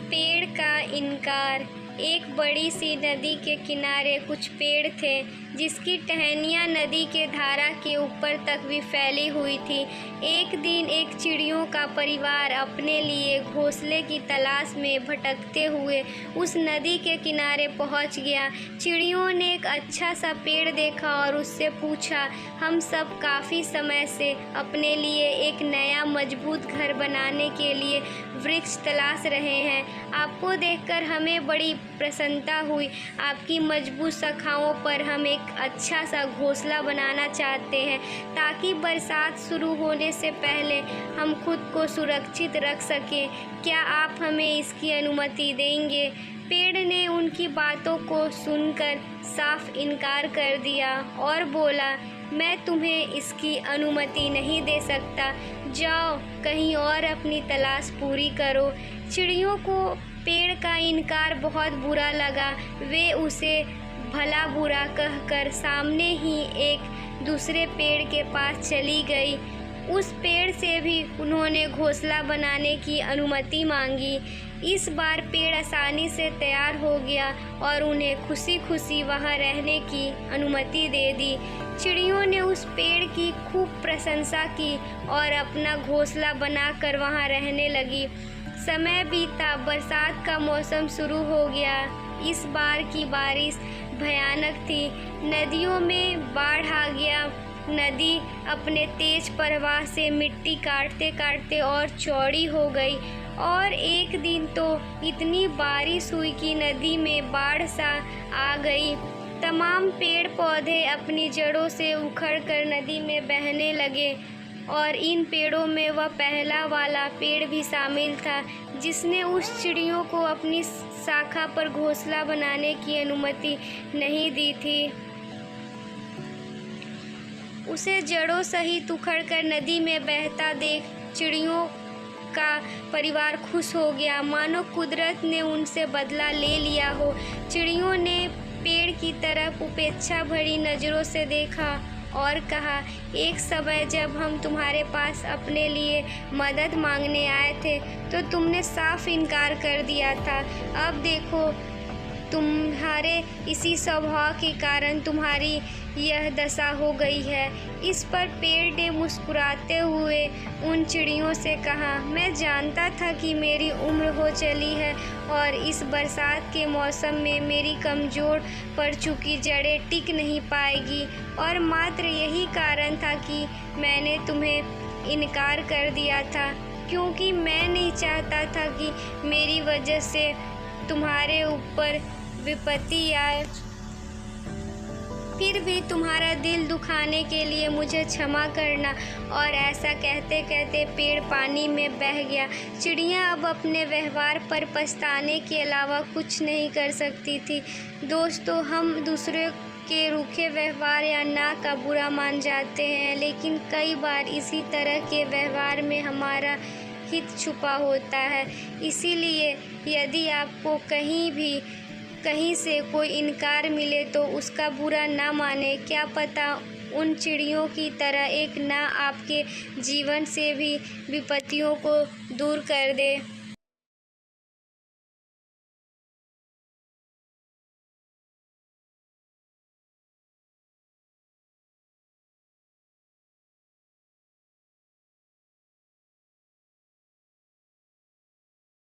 पेड़ का इनकार। एक बड़ी सी नदी के किनारे कुछ पेड़ थे जिसकी टहनियाँ नदी के धारा के ऊपर तक भी फैली हुई थी। एक दिन एक चिड़ियों का परिवार अपने लिए घोंसले की तलाश में भटकते हुए उस नदी के किनारे पहुंच गया। चिड़ियों ने एक अच्छा सा पेड़ देखा और उससे पूछा, हम सब काफ़ी समय से अपने लिए एक नया मजबूत घर बनाने के लिए वृक्ष तलाश रहे हैं। आपको देखकर हमें बड़ी प्रसन्नता हुई। आपकी मजबूत शाखाओं पर हम एक अच्छा सा घोंसला बनाना चाहते हैं ताकि बरसात शुरू होने से पहले हम खुद को सुरक्षित रख सकें। क्या आप हमें इसकी अनुमति देंगे? पेड़ ने उनकी बातों को सुनकर साफ इनकार कर दिया और बोला, मैं तुम्हें इसकी अनुमति नहीं दे सकता। जाओ कहीं और अपनी तलाश पूरी करो। चिड़ियों को पेड़ का इनकार बहुत बुरा लगा। वे उसे भला बुरा कहकर सामने ही एक दूसरे पेड़ के पास चली गई। उस पेड़ से भी उन्होंने घोंसला बनाने की अनुमति मांगी। इस बार पेड़ आसानी से तैयार हो गया और उन्हें खुशी खुशी वहां रहने की अनुमति दे दी। चिड़ियों ने उस पेड़ की खूब प्रशंसा की और अपना घोंसला बनाकर वहां रहने लगी। समय बीता, बरसात का मौसम शुरू हो गया। इस बार की बारिश भयानक थी। नदियों में बाढ़ आ गया। नदी अपने तेज प्रवाह से मिट्टी काटते काटते और चौड़ी हो गई और एक दिन तो इतनी बारिश हुई कि नदी में बाढ़ सा आ गई। तमाम पेड़ पौधे अपनी जड़ों से उखड़कर नदी में बहने लगे और इन पेड़ों में वह पहला वाला पेड़ भी शामिल था जिसने उस चिड़ियों को अपनी शाखा पर घोंसला बनाने की अनुमति नहीं दी थी। उसे जड़ों सहित उखड़कर नदी में बहता देख चिड़ियों का परिवार खुश हो गया, मानो कुदरत ने उनसे बदला ले लिया हो। चिड़ियों ने पेड़ की तरफ उपेक्षा भरी नज़रों से देखा और कहा, एक समय जब हम तुम्हारे पास अपने लिए मदद मांगने आए थे तो तुमने साफ इनकार कर दिया था। अब देखो, तुम्हारे इसी स्वभाव के कारण तुम्हारी यह दशा हो गई है। इस पर पेड़ ने मुस्कुराते हुए उन चिड़ियों से कहा, मैं जानता था कि मेरी उम्र हो चली है और इस बरसात के मौसम में मेरी कमज़ोर पड़ चुकी जड़ें टिक नहीं पाएगी और मात्र यही कारण था कि मैंने तुम्हें इनकार कर दिया था, क्योंकि मैं नहीं चाहता था कि मेरी वजह से तुम्हारे ऊपर विपत्ति आए। फिर भी तुम्हारा दिल दुखाने के लिए मुझे क्षमा करना। और ऐसा कहते कहते पेड़ पानी में बह गया। चिड़ियाँ अब अपने व्यवहार पर पछताने के अलावा कुछ नहीं कर सकती थी। दोस्तों, हम दूसरे के रूखे व्यवहार या ना का बुरा मान जाते हैं, लेकिन कई बार इसी तरह के व्यवहार में हमारा हित छुपा होता है। इसीलिए यदि आपको कहीं से कोई इनकार मिले तो उसका बुरा ना माने। क्या पता उन चिड़ियों की तरह एक ना आपके जीवन से भी विपत्तियों को दूर कर दे।